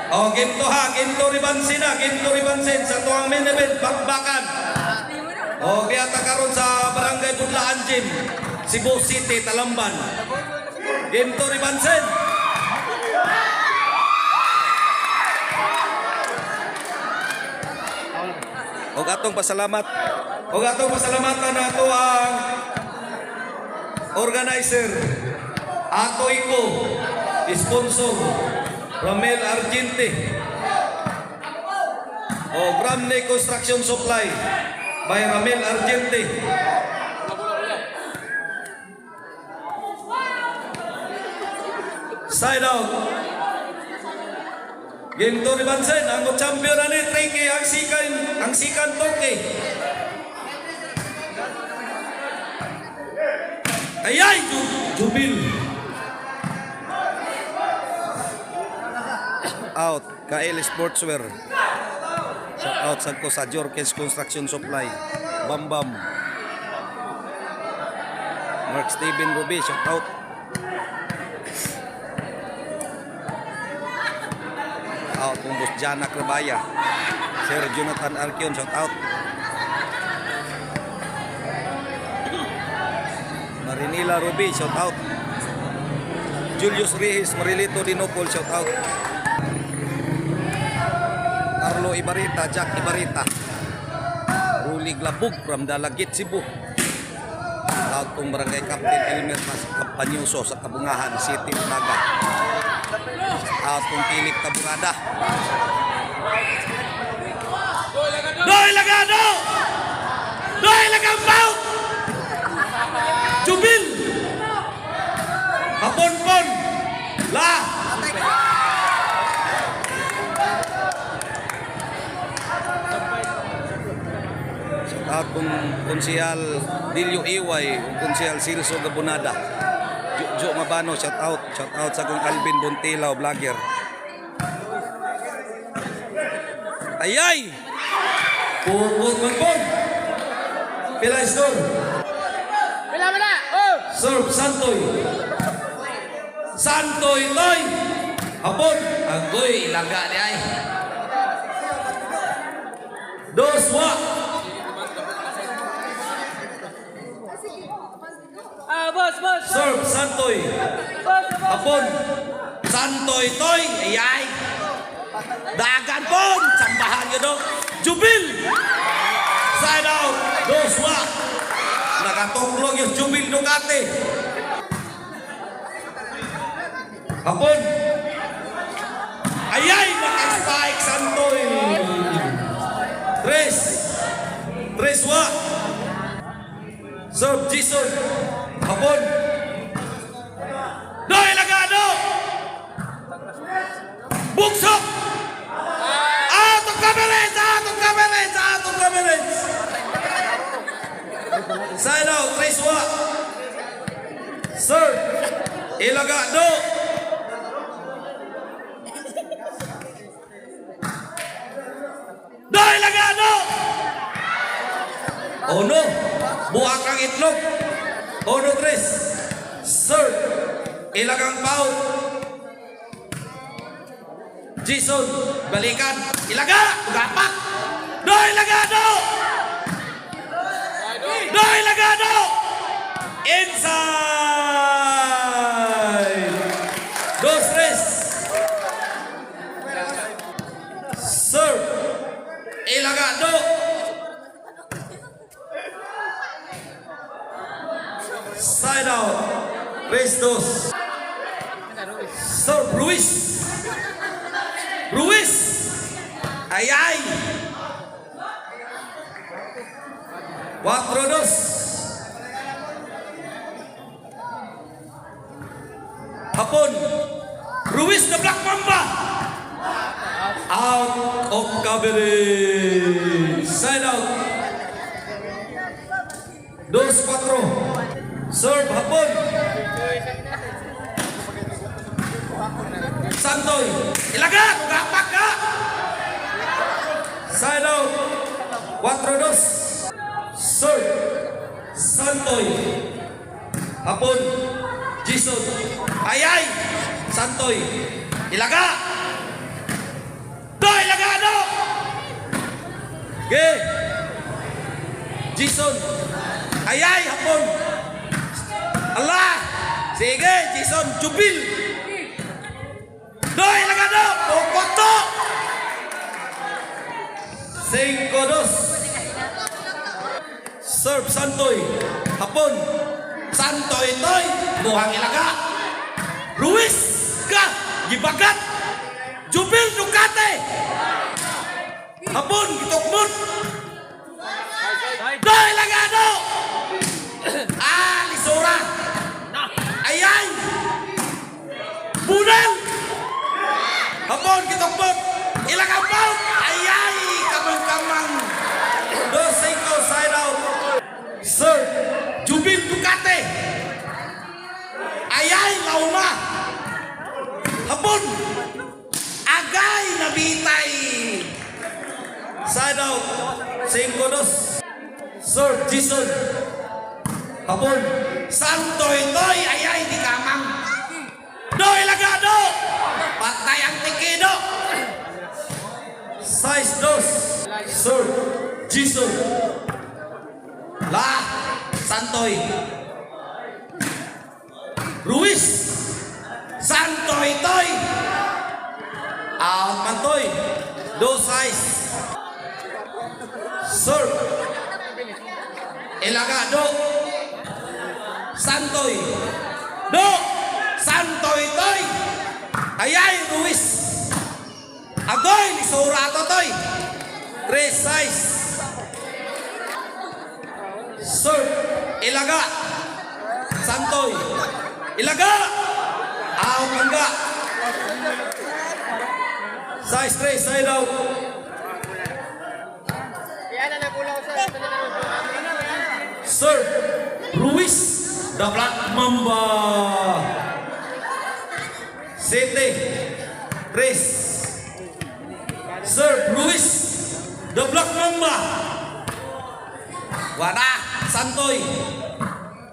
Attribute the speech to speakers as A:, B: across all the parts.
A: O, ginto ha, ginto ribansin sa tuwang main event, bakbakan. O, kaya karon sa Barangay Budlaan Gym, Cebu City, Talamban. Ginto ribansin. O atong pasalamatan na ito ang organizer, Ato Iko, sponsor, Ramel Argente, o Bramley Construction Supply by Ramel Argente. Side out. Ginto ribansin, ang champion na ni Tricky, ang sikan Toke. Ayay, Jubil. Out, KL Sportswear. Shout out sa Jorkes Construction Supply. Bambam. Mark Steven Ruby, shout out. Out kung Boss Jana Crabaya. Sir Jonathan Arkion, shout out. Marinila Ruby, shout out. Julius Reyes, Marilito Dinopol, shout out. Carlo Ibarita, Jack Ibarita. Ruli Glabug from Dalagit, Cebu. Shout out kung Barangay Captain Elmer Kampanyuso sa Kabungahan City, Naga. Out kung Philip Kaburada. Doy Lagado! Doy Lagambao! Jubil! Hapon-pon! La! Shout out kung Konsehal Dilio Iway, kung Konsehal Silso Gabonada. Jo Mabano, shout out sa kung Alvin Bontilaw, vlogger. Ayay! Pupun. Pila istor.
B: Pila mana? Oh!
A: Serve Santoy. Santoy toy. Hapon. Agoy ilaga ni ay. Doswa.
B: Boss.
A: Serve Santoy.
B: Boss.
A: Hapon. Santoy toy. Ayay. Dagan pon. Sambahan nyo do. Jubil. Side out. Doswa. Nakatulog yung Jubil Ducati. Hapon. Ayay. Naka-spike Santoy. Tres wa. Serve Jason. Hapon. Doy Lagado. Buksok. Atong kamerens. Side out, Tres wa. Serve. Ilagado. Doy Lagado. Oh no. Buak ang itlog. Oh no, Tres. Serve. Ilagang pout. Jason. Balikan. Ilaga. Gapak. Doy Lagado. Doy Lagado. Inside. Dos, tres. Serve. Ilagado. Side out. Race dos. Serve Ruiz. Ayay. 4-2. Hapon. Ruiz the Black Mamba. Out of coverage. Side out. 2-4. Serve Hapon. Santoy. Ilaga. Gapak ka. Side out. 4-2. Serve Santoy. Hapon. Jason. Ayay. Santoy. Ilaga. Ge. Jason. Ayay, hapon. Allah. Sige, Jason. Jubil. Doy, lagado. Pokoto. 5-2. Serve Santoy. Hapon. Santoy toy. Buhang ilaga. Ruiz. Ka. Gibagat. Jubil Ducate. Hapon. Gitukmut. Doy, lagado. Lisura. Ayay. Bunal. Hapon. Gitukmut. Ilagang ball. Ayay. Kamang-kamang. 2-5 side out. Sir, Jubil Ducate. Ayay, lauma. Hapon. Agay, nabitay. Side out. 5-2. Sir, Jason. Hapon. Santoy, toy. Ayay, di kamang. Doy, lagado. Patay ang tikido. Size 2. Sir, Jason. La, Santoy. Ruiz. Santoy, toy. Out man, toy. 2-6. Sir. Elagado. Santoy. Do. Santoy, toy. Ayay, Ruiz. Agoy, lisura to, toy. 3-6. Sir, Ilaga. Santoy. Ilaga. Mangga. Size 3, side out. Sir, Ruiz. The Black Mamba. Sete. Chris. Sir, Ruiz. The Black Mamba. Wala. Santoy.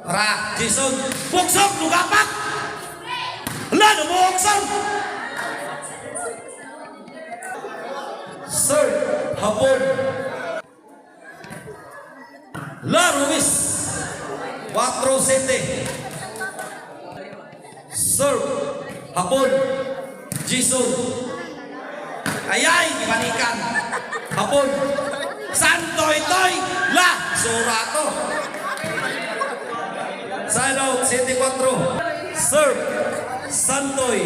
A: Para Jason. Buksok. Lugapak. Wala na mo buksok. Sir. Hapon. La Ruiz. 4-7. Sir. Hapon. Jason. Ayay. Ibanikan. Hapon. Santoy toy. La. Surato. Side out, 7-4. Serve. Santoy.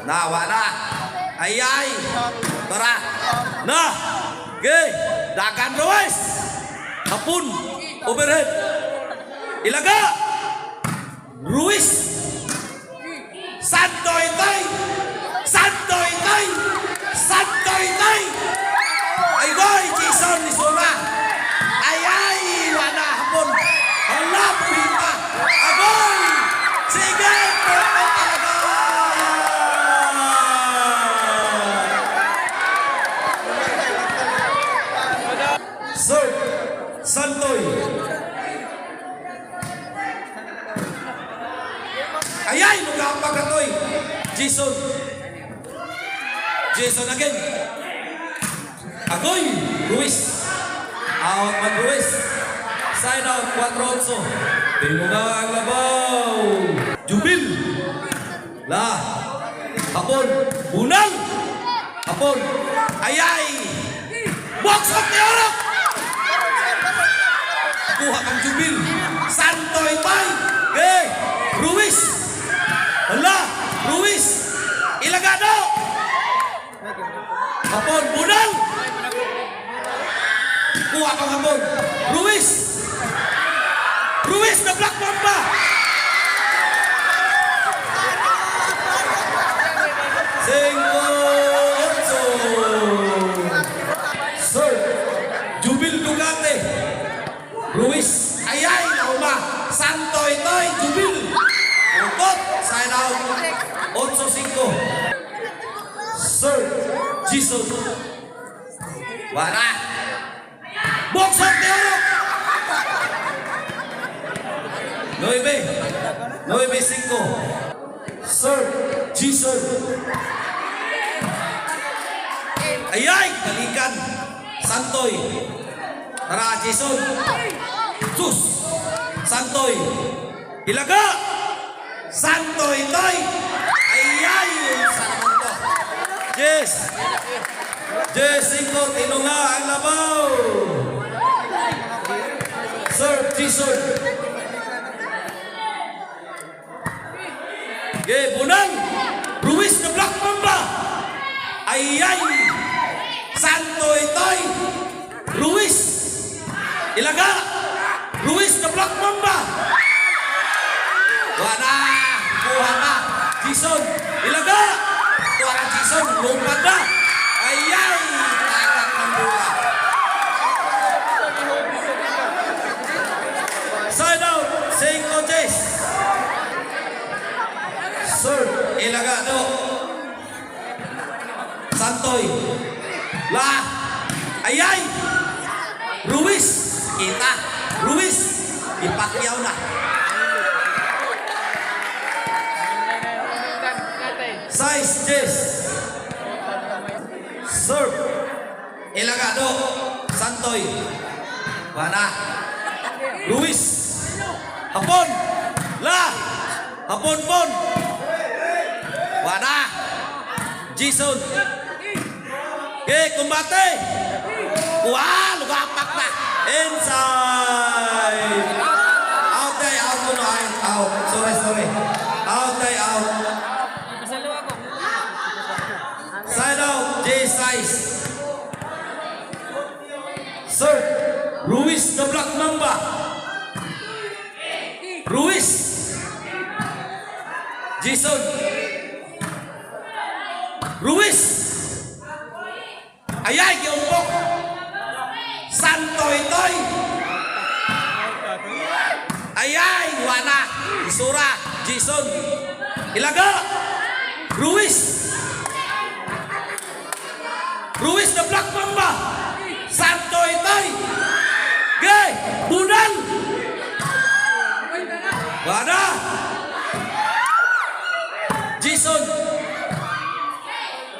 A: Nawala. Ayay. Tara. Na. Ge. Dagan Ruiz. Hapon. Overhead. Ilaga. Ruiz. Santoy toy. Santoy toy. Santoy toy. Ay boy, Jason Lisura. Ayay, wala hapon. Hala, puhita. Agoy! Sige, poko talaga. Sir, Santoy. Ayay, nagapag katoy. Jason. Jason again. Agoy, Ruiz. Out man Ruiz. Side out, 4-8. Tinuga ang labaw. Jubil. La. Hapon. Bunal. Hapon. Ayay. Box up ni Orok. Kuha kang Jubil. Santoy Tay. Okay. Ruiz. Hala. Ruiz. Ilagado. Hapon. Bunal. Kuha kang hapon. Ruiz. Ruiz na Black Mamba. Sir, Jubil Ducate. Ruiz. Ayay na uma. Santoy Toy. Jubil. Ukot. Sign out. 8-5. Sir, Jason. Wala. Box up ni Orok. 9-5. Sir, Jason. Ayay, balikan. Santoy. Tara, Jason. Sus. Santoy. Ilaga. Santoy, toy. Ayay, yun sa naman to. Yes. Yes, 5, tinunga ang labaw. Serve, Jason. Okay, bunang. Ruiz na Black Mamba. Ayay. Santoy, toy. Ruiz. Ilaga. Ruiz na Black Mamba. Wala. Kuha na. Jason. Ilaga. Kuha na Jason. Lumad na. Ayay. Tagak ng bola. Side out. 5 Jess. Serve. Ilaga. No. Santoy. La. Ayay. Ruiz. Kita. Ruiz. Ipakyaw na. Size Jess. Serve. Ilagado. Santoy. Wana. Ruiz. Hapon. La. Hapon pon. Wana. Jason. Okay, kumbate. Wah, lugapak na. Inside. Out day, out mo na. Out. Sorry. Out day, out. Side out, J size. Sir, Ruiz the Black Mamba. Ruiz. Jason. Ruiz. Ayay, giumpok. Santoy toy. Ayay, wana. Isura, Jason. Ilaga. Ruiz. Ruiz the Black Mamba. Santoy toy. Gay, Bunal. Wana. Jason.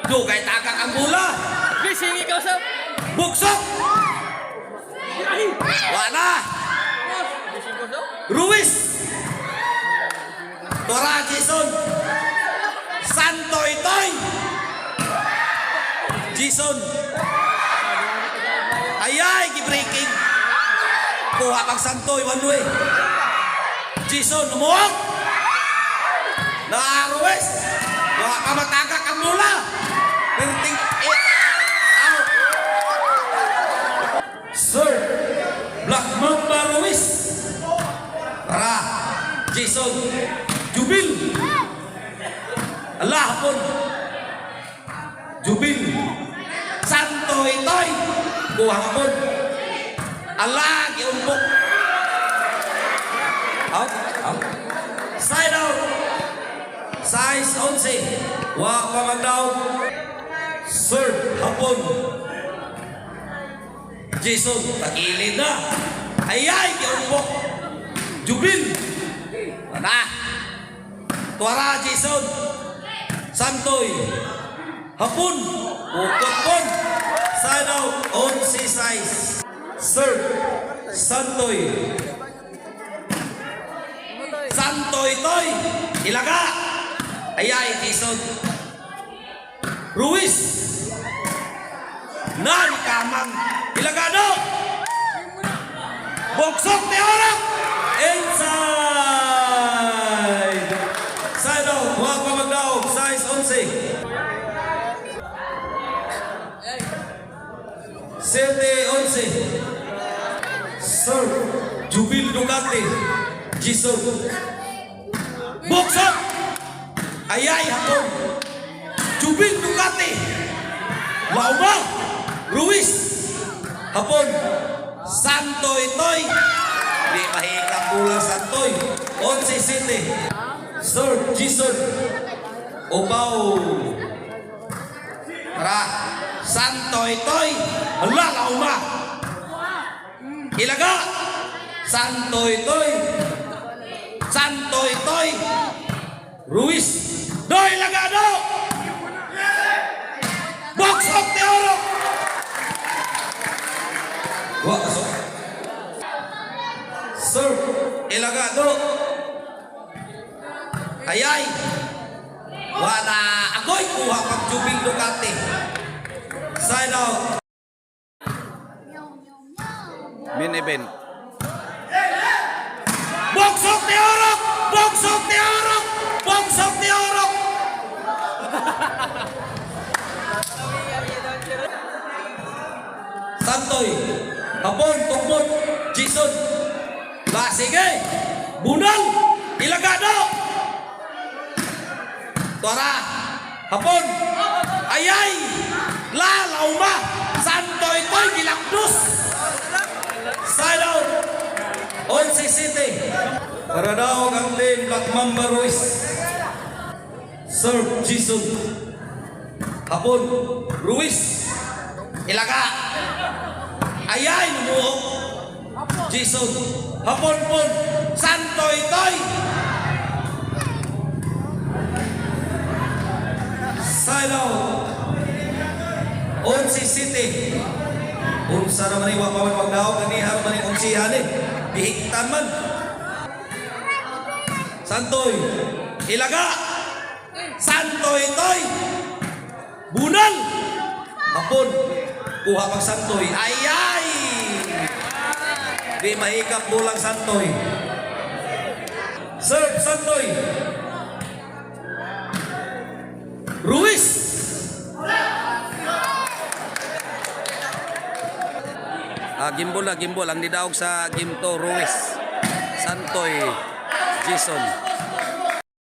A: Dugay tagak ang bola.
B: Gising ikaw sa...
A: Buksok. Wana.
B: Gising ko sa...
A: Ruiz. Tora Jason. Santoy toy. Jason. Ayay, gi-breaking. Kuha pag Santoy, one way. Jason, umuwag. Na Ruiz. Kuha ka matagak ang mula. Perting out. Sir, Black Mamba Ruiz. Tara, Jason. Jubil. Allah pun. Jubil. Santoy toy. Kuha pun. Allah giumpok. Out. Side out. Size 11. Wa pamagdaw. Serve hapon. Jason, tagilid na. Ayay, giumpok. Jubil. Tara. Tuara, Jason. Santoy. Hapon. Ukot pon. Side out. 11 size. Serve. Santoy. Santoy toy. Ilaga. Ayay, Jason. Ruiz. Nani kamang. Ilagado. Boksok ni Orak. Inside. Side out. Huwag pa magdaog. Size 11. 7-11. Sir. Jubil Ducati. Jason. Boksok. Ayay hapon. Jubil Ducati. Lauma. Ruiz. Hapon. Santoy toy. Di mahikang bulang Santoy. 11 City. Sir Jason. Obaw. Tara. Santoy toy. Hala, lauma. Ilaga. Santoy toy. Santoy toy. Ruiz. Doy lagado. Box of the Oro. Ilagado. Ayay. Wala. Agoy. Kuha pag Jubing Ducati. Side out. Main event. Bogsok ni Orok! Bogsok ni Orok! Bogsok ni Orok! Santoy. Hapon. Tukmot. Jason. Sige. Bunal. Ilagado. Tora. Hapon. Ayay. Lalauma. Santoy toy gilakdos. Side out. 11 City. Para daw ang team Black Mamba Ruiz. Serve Jason. Hapon. Ruiz. Ilaga. Ayay. Numuok. Jason. Hapon pun. Santoy toy. Side out. 11 City. Unsa naman ni wa paman magdaog kani haro man yung unsihan eh. Bihigtan man. Santoy. Ilaga. Santoy toy. Bunal. Hapon. Kuha pag Santoy. Ayay. Di mahikap bulang Santoy. Serve Santoy. Ruiz. Gimbol ang nidaog sa Gimto Ruiz. Santoy Jason.